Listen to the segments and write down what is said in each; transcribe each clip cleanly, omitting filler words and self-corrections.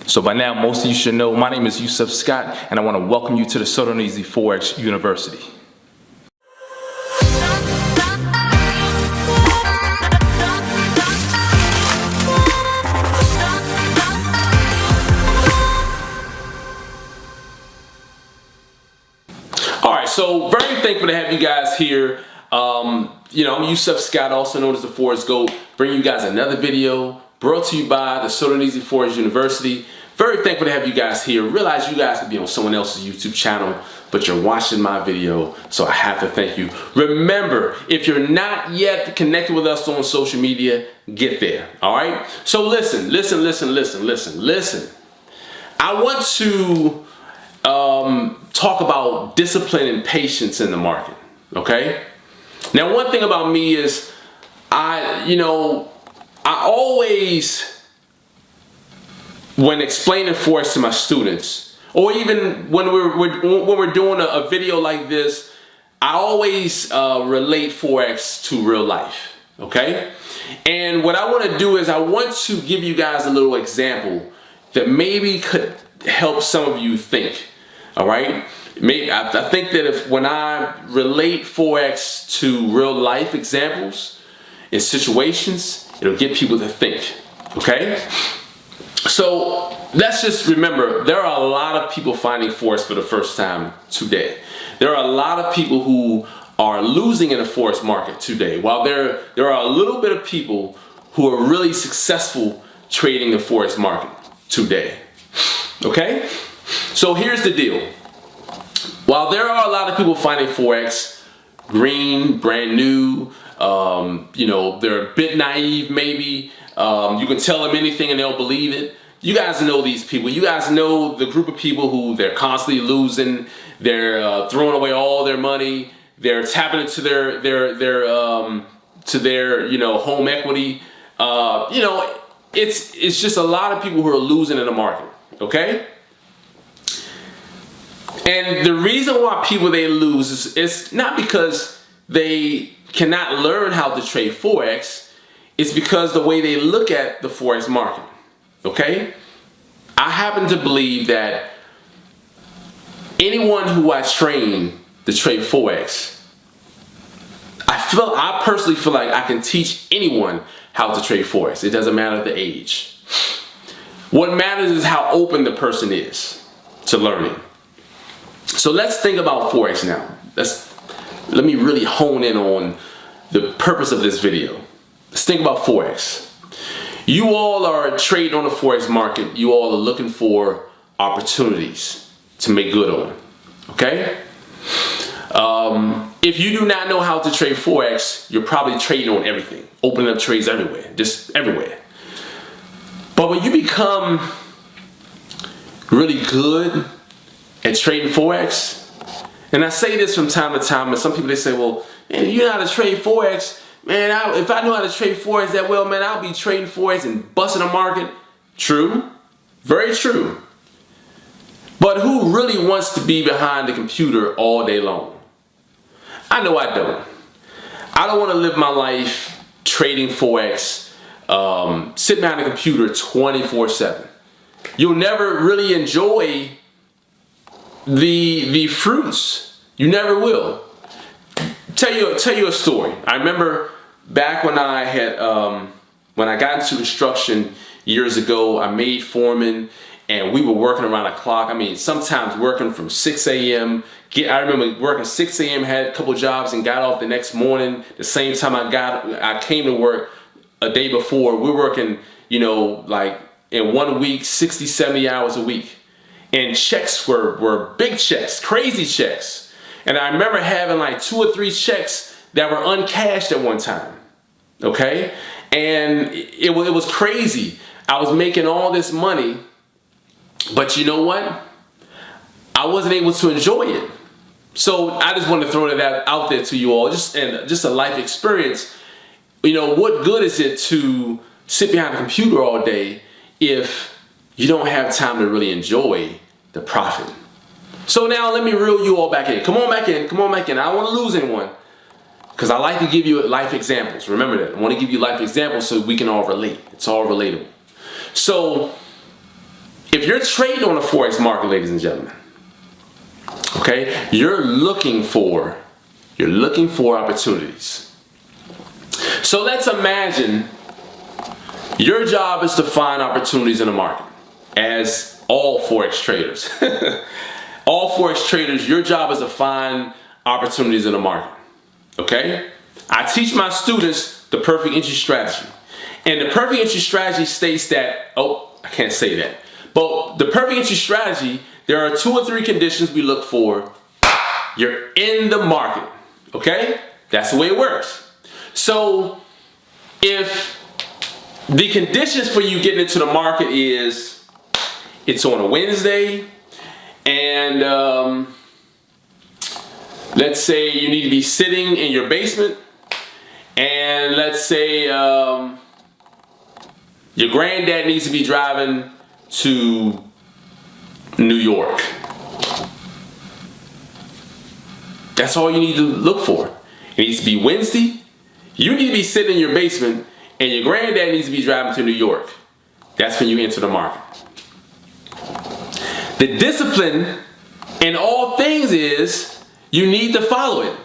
So by now, most of you should know, my name is Yusef Scott, and I want to welcome you to the So Darn Easy Forex University. Alright, so very thankful to have you guys here. I'm Yusef Scott, also known as the Forex GOAT, bringing you guys another video brought to you by the So Darn Easy Forex University. Very thankful to have you guys here. Realize you guys could be on someone else's YouTube channel, but you're watching my video, so I have to thank you. Remember, if you're not yet connected with us on social media, get there, all right? So listen. I want to talk about discipline and patience in the market, okay? Now, one thing about me is I always, when explaining Forex to my students, or even when we're doing a video like this, I always relate Forex to real life, okay? And what I want to do is I want to give you guys a little example that maybe could help some of you think, all right? I think that when I relate Forex to real life examples and situations, it'll get people to think, okay? So let's just remember, there are a lot of people finding Forex for the first time today. There are a lot of people who are losing in the Forex market today, while there are a little bit of people who are really successful trading the Forex market today. Okay? So here's the deal. While there are a lot of people finding Forex green, brand new, they're a bit naive maybe, you can tell them anything and they'll believe it. You guys know these people. You guys know the group of people who they're constantly losing. They're throwing away all their money. They're tapping into their home equity. It's just a lot of people who are losing in the market. Okay. And the reason why they lose is not because they cannot learn how to trade Forex. It's because the way they look at the Forex market, okay? I happen to believe that anyone who I train to trade Forex, I personally feel like I can teach anyone how to trade Forex. It doesn't matter the age. What matters is how open the person is to learning. So let's think about Forex now. Let me really hone in on the purpose of this video. Let's think about Forex. You all are trading on the Forex market. You all are looking for opportunities to make good on, okay? If you do not know how to trade Forex, you're probably trading on everything, opening up trades everywhere, just everywhere. But when you become really good at trading Forex, and I say this from time to time, and some people they say, well, man, you know how to trade Forex? Man, if I knew how to trade Forex that well, man, I'll be trading Forex and busting the market. True. Very true. But who really wants to be behind the computer all day long? I know I don't. I don't want to live my life trading Forex, sitting behind the computer 24/7. You'll never really enjoy the fruits. You never will. Tell you a story. I remember back when I had when I got into construction years ago, I made foreman and we were working around the clock. I mean, sometimes working from 6 a.m. I remember working 6 a.m., had a couple jobs and got off the next morning. The same time I came to work a day before. We're working, like in 1 week, 60, 70 hours a week. And checks were big checks, crazy checks. And I remember having like 2 or 3 checks that were uncashed at one time, okay? And it was crazy. I was making all this money, but you know what? I wasn't able to enjoy it. So I just wanted to throw that out there to you all, just a life experience. What good is it to sit behind a computer all day if you don't have time to really enjoy the profit? So now let me reel you all back in. Come on back in. I don't want to lose anyone because I like to give you life examples. Remember that. I want to give you life examples so we can all relate. It's all relatable. So if you're trading on the Forex market, ladies and gentlemen, okay, you're looking for opportunities. So let's imagine your job is to find opportunities in the market, as all Forex traders. All Forex traders, your job is to find opportunities in the market, okay? I teach my students the perfect entry strategy. And the perfect entry strategy states that, oh, I can't say that. But the perfect entry strategy, there are 2 or 3 conditions we look for. You're in the market, okay? That's the way it works. So if the conditions for you getting into the market is it's on a Wednesday, and let's say you need to be sitting in your basement, and let's say your granddad needs to be driving to New York. That's all you need to look for. It needs to be Wednesday. You need to be sitting in your basement, and your granddad needs to be driving to New York. That's when you enter the market. The discipline in all things is you need to follow it.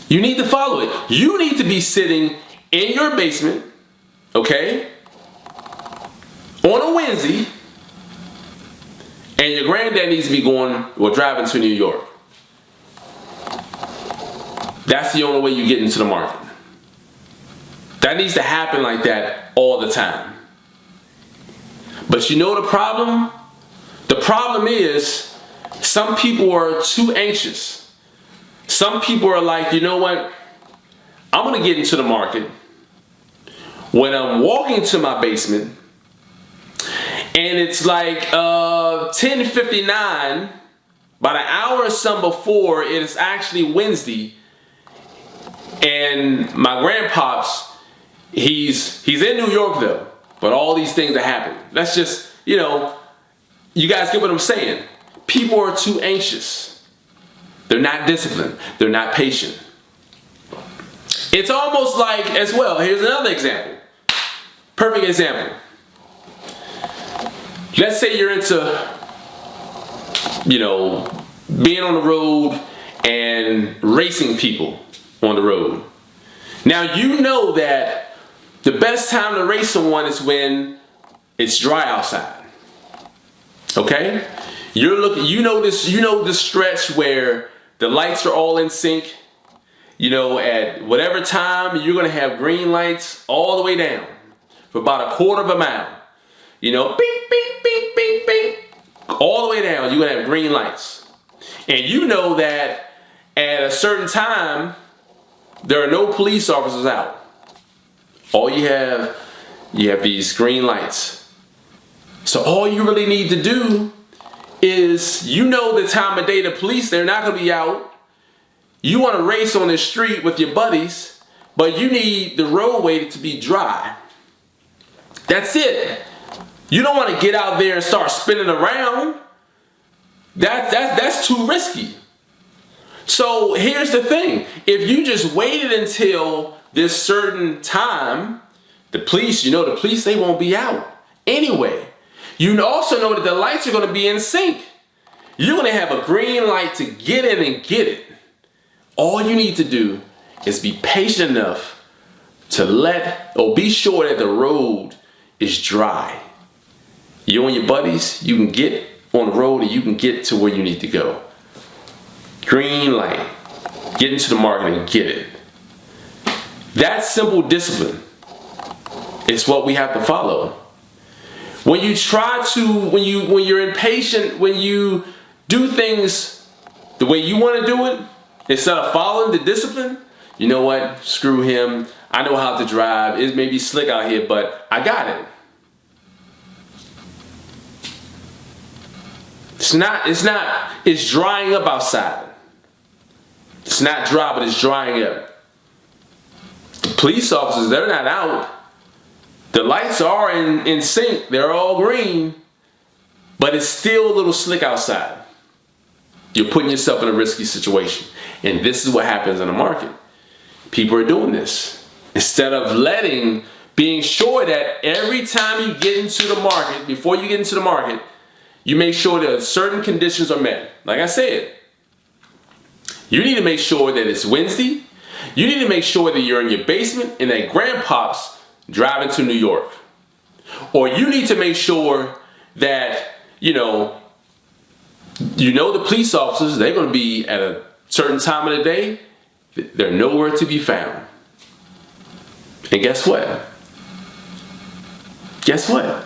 You need to follow it. You need to be sitting in your basement, okay, on a Wednesday, and your granddad needs to be going or driving to New York. That's the only way you get into the market. That needs to happen like that all the time. But you know the problem? The problem is some people are too anxious. Some people are like, you know what? I'm gonna get into the market when I'm walking to my basement and it's like 10:59, about an hour or some before it is actually Wednesday, and my grandpops, he's in New York though, but all these things are happening. That's just, you know, you guys get what I'm saying. People are too anxious. They're not disciplined. They're not patient. It's almost like, as well, here's another example. Perfect example. Let's say you're into, you know, being on the road and racing people on the road. Now you know that the best time to race someone is when it's dry outside. Okay? You're looking, you know this stretch where the lights are all in sync. You know, at whatever time you're gonna have green lights all the way down for about a quarter of a mile. You know, beep, beep, beep, beep, beep. All the way down, you're gonna have green lights. And you know that at a certain time, there are no police officers out. All you have these green lights. So all you really need to do is, you know the time of day the police, they're not gonna be out. You wanna race on the street with your buddies, but you need the roadway to be dry. That's it. You don't wanna get out there and start spinning around. That's too risky. So here's the thing. If you just waited until this certain time, the police, you know the police, they won't be out anyway. You also know that the lights are gonna be in sync. You're gonna have a green light to get in and get it. All you need to do is be patient enough to be sure that the road is dry. You and your buddies, you can get on the road and you can get to where you need to go. Green light, get into the market and get it. That simple discipline is what we have to follow. When you try to, when you're impatient, when you do things the way you want to do it, instead of following the discipline, you know what, screw him, I know how to drive, it may be slick out here, but I got it. It's drying up outside. It's not dry, but it's drying up. The police officers, they're not out. The lights are in sync, they're all green, but it's still a little slick outside. You're putting yourself in a risky situation. And this is what happens in the market. People are doing this. Instead of letting being sure that every time you get into the market, before you get into the market, you make sure that certain conditions are met. Like I said, you need to make sure that it's Wednesday. You need to make sure that you're in your basement and that grandpop's driving to New York. Or you need to make sure that, you know the police officers, they're going to be at a certain time of the day, they're nowhere to be found. And guess what? Guess what?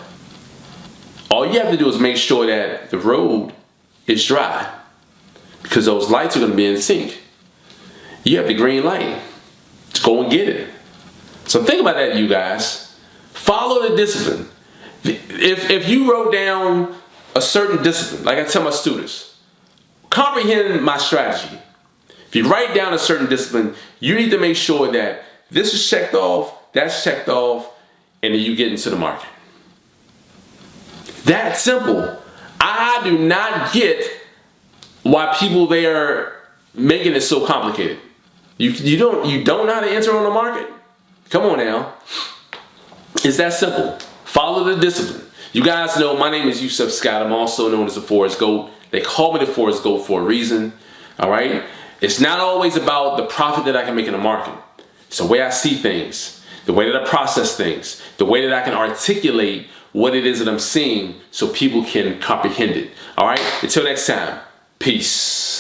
All you have to do is make sure that the road is dry, because those lights are going to be in sync. You have the green light. Just go and get it. So think about that, you guys. Follow the discipline. If you wrote down a certain discipline, like I tell my students, comprehend my strategy. If you write down a certain discipline, you need to make sure that this is checked off, that's checked off, and then you get into the market. That simple. I do not get why people there making it so complicated. You don't know how to enter on the market? Come on now. It's that simple. Follow the discipline. You guys know my name is Yusef Scott. I'm also known as the Forex GOAT. They call me the Forex GOAT for a reason. Alright? It's not always about the profit that I can make in the market. It's the way I see things, the way that I process things, the way that I can articulate what it is that I'm seeing so people can comprehend it. Alright? Until next time, peace.